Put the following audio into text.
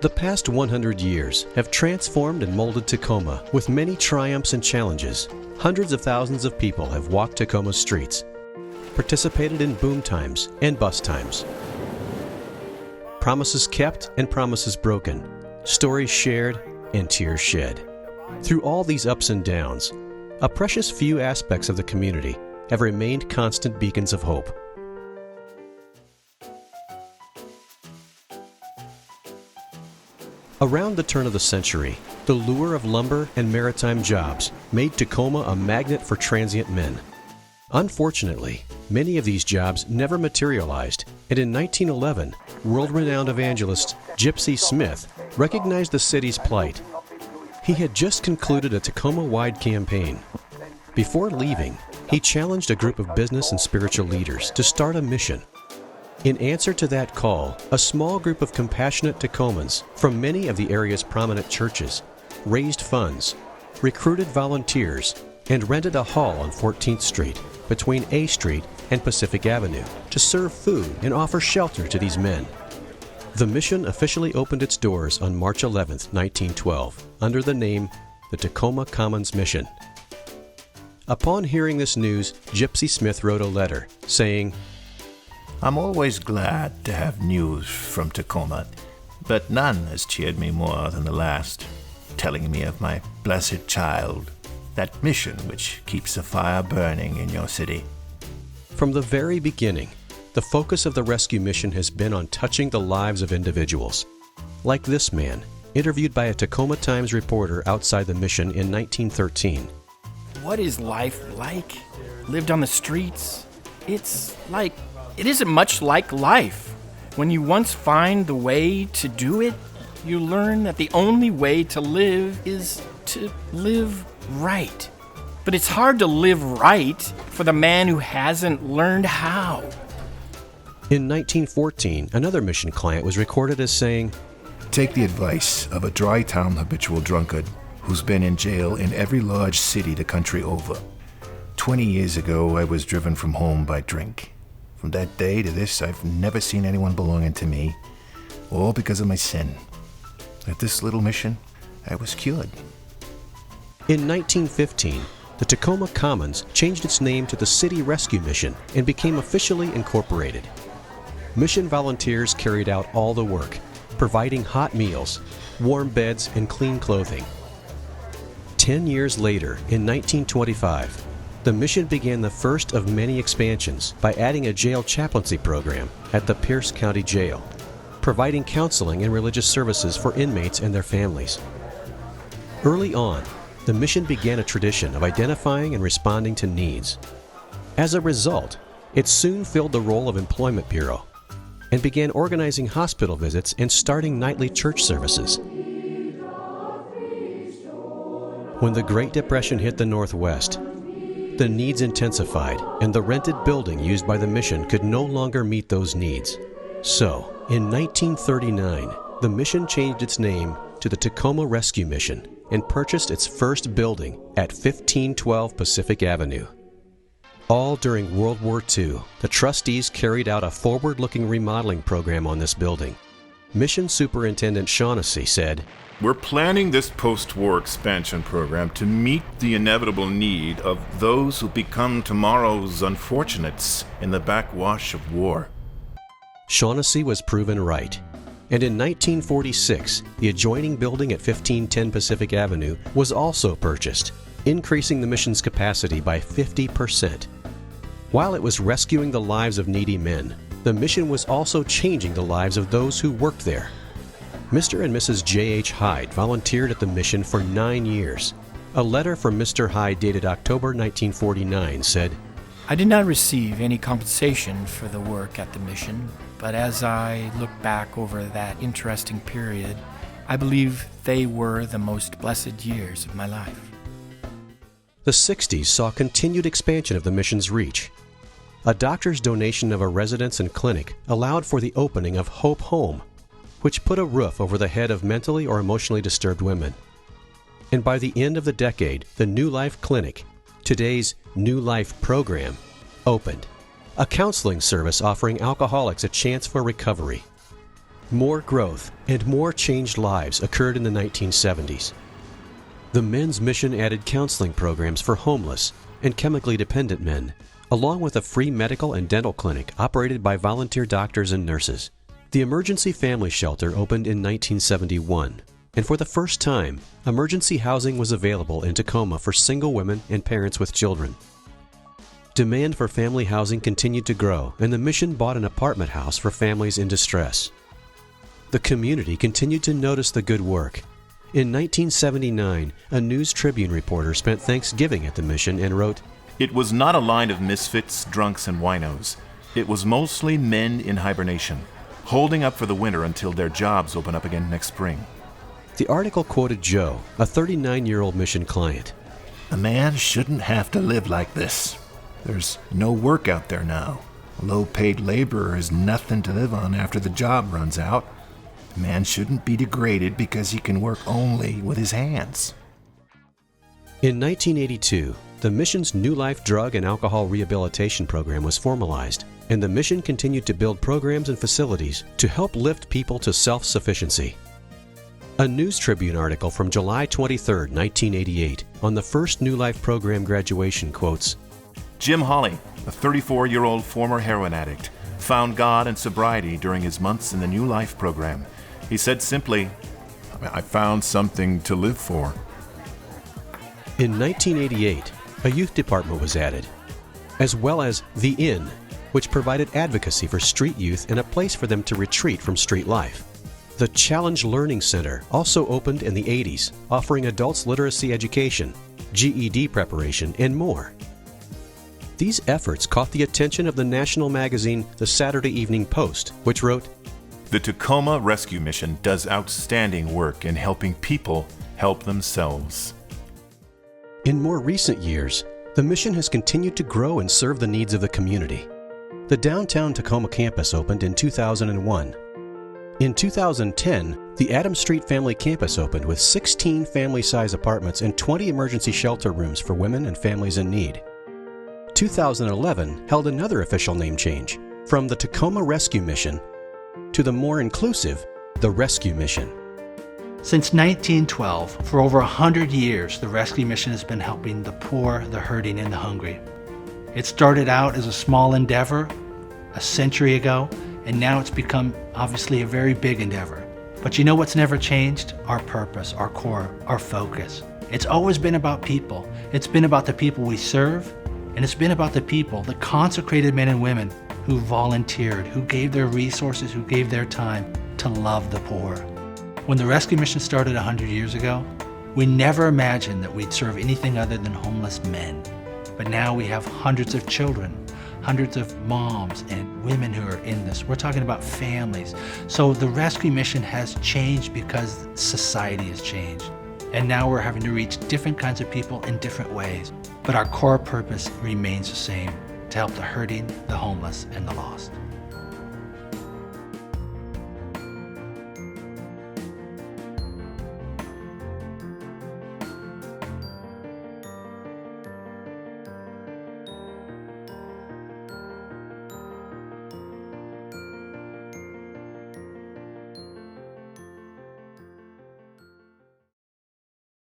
The past 100 years have transformed and molded Tacoma with many triumphs and challenges. Hundreds of thousands of people have walked Tacoma's streets, participated in boom times and bust times. Promises kept and promises broken, stories shared and tears shed. Through all these ups and downs, a precious few aspects of the community have remained constant beacons of hope. Around the turn of the century, the lure of lumber and maritime jobs made Tacoma a magnet for transient men. Unfortunately, many of these jobs never materialized, and in 1911, world-renowned evangelist Gypsy Smith recognized the city's plight. He had just concluded a Tacoma-wide campaign. Before leaving, he challenged a group of business and spiritual leaders to start a mission. In answer to that call, a small group of compassionate Tacomans from many of the area's prominent churches raised funds, recruited volunteers, and rented a hall on 14th Street between A Street and Pacific Avenue to serve food and offer shelter to these men. The mission officially opened its doors on March 11, 1912, under the name the Tacoma Commons Mission. Upon hearing this news, Gypsy Smith wrote a letter saying, "I'm always glad to have news from Tacoma, but none has cheered me more than the last, telling me of my blessed child, that mission which keeps the fire burning in your city." From the very beginning, the focus of the rescue mission has been on touching the lives of individuals. Like this man, interviewed by a Tacoma Times reporter outside the mission in 1913. What is life like? Lived on the streets? It isn't much like life. When you once find the way to do it, you learn that the only way to live is to live right. But it's hard to live right for the man who hasn't learned how. In 1914, another mission client was recorded as saying, "Take the advice of a dry town habitual drunkard who's been in jail in every large city the country over. 20 years ago, I was driven from home by drink. From that day to this, I've never seen anyone belonging to me, all because of my sin. At this little mission, I was cured." In 1915, the Tacoma Commons changed its name to the City Rescue Mission and became officially incorporated. Mission volunteers carried out all the work, providing hot meals, warm beds, and clean clothing. 10 years later, in 1925, the mission began the first of many expansions by adding a jail chaplaincy program at the Pierce County Jail, providing counseling and religious services for inmates and their families. Early on, the mission began a tradition of identifying and responding to needs. As a result, it soon filled the role of employment bureau and began organizing hospital visits and starting nightly church services. When the Great Depression hit the Northwest, the needs intensified, and the rented building used by the mission could no longer meet those needs. So, in 1939, the mission changed its name to the Tacoma Rescue Mission and purchased its first building at 1512 Pacific Avenue. All during World War II, the trustees carried out a forward-looking remodeling program on this building. Mission Superintendent Shaughnessy said, "We're planning this post-war expansion program to meet the inevitable need of those who become tomorrow's unfortunates in the backwash of war." Shaughnessy was proven right. And in 1946, the adjoining building at 1510 Pacific Avenue was also purchased, increasing the mission's capacity by 50%. While it was rescuing the lives of needy men, the mission was also changing the lives of those who worked there. Mr. and Mrs. J.H. Hyde volunteered at the mission for 9 years. A letter from Mr. Hyde dated October 1949 said, I did not receive any compensation for the work at the mission, but as I look back over that interesting period, I believe they were the most blessed years of my life. The 60s saw continued expansion of the mission's reach. A doctor's donation of a residence and clinic allowed for the opening of Hope Home, which put a roof over the head of mentally or emotionally disturbed women. And by the end of the decade, the New Life Clinic, today's New Life program, opened, a counseling service offering alcoholics a chance for recovery. More growth and more changed lives occurred in the 1970s. The men's mission added counseling programs for homeless and chemically dependent men, along with a free medical and dental clinic operated by volunteer doctors and nurses. The Emergency Family Shelter opened in 1971, and for the first time, emergency housing was available in Tacoma for single women and parents with children. Demand for family housing continued to grow, and the mission bought an apartment house for families in distress. The community continued to notice the good work. In 1979, a News Tribune reporter spent Thanksgiving at the mission and wrote, It was not a line of misfits, drunks, and winos. It was mostly men in hibernation, holding up for the winter until their jobs open up again next spring. The article quoted Joe, a 39-year-old mission client. A man shouldn't have to live like this. There's no work out there now. A low-paid laborer has nothing to live on after the job runs out. A man shouldn't be degraded because he can work only with his hands. In 1982, the mission's New Life Drug and Alcohol Rehabilitation Program was formalized, and the mission continued to build programs and facilities to help lift people to self-sufficiency. A News Tribune article from July 23, 1988, on the first New Life program graduation quotes, Jim Hawley, a 34-year-old former heroin addict, found God and sobriety during his months in the New Life program. He said simply, I found something to live for. In 1988, a youth department was added, as well as The Inn, which provided advocacy for street youth and a place for them to retreat from street life. The Challenge Learning Center also opened in the 80s, offering adults literacy education, GED preparation, and more. These efforts caught the attention of the national magazine The Saturday Evening Post, which wrote, The Tacoma Rescue Mission does outstanding work in helping people help themselves. In more recent years, the mission has continued to grow and serve the needs of the community. The downtown Tacoma campus opened in 2001. In 2010, the Adams Street Family Campus opened with 16 family-size apartments and 20 emergency shelter rooms for women and families in need. 2011 held another official name change, from the Tacoma Rescue Mission to the more inclusive, the Rescue Mission. Since 1912, for over 100 years, the Rescue Mission has been helping the poor, the hurting, and the hungry. It started out as a small endeavor a century ago, and now it's become obviously a very big endeavor. But you know what's never changed? Our purpose, our core, our focus. It's always been about people. It's been about the people we serve, and it's been about the people, the consecrated men and women who volunteered, who gave their resources, who gave their time to love the poor. When the Rescue Mission started 100 years ago, we never imagined that we'd serve anything other than homeless men. But now we have hundreds of children, hundreds of moms and women who are in this. We're talking about families. So the Rescue Mission has changed because society has changed. And now we're having to reach different kinds of people in different ways. But our core purpose remains the same, to help the hurting, the homeless, and the lost.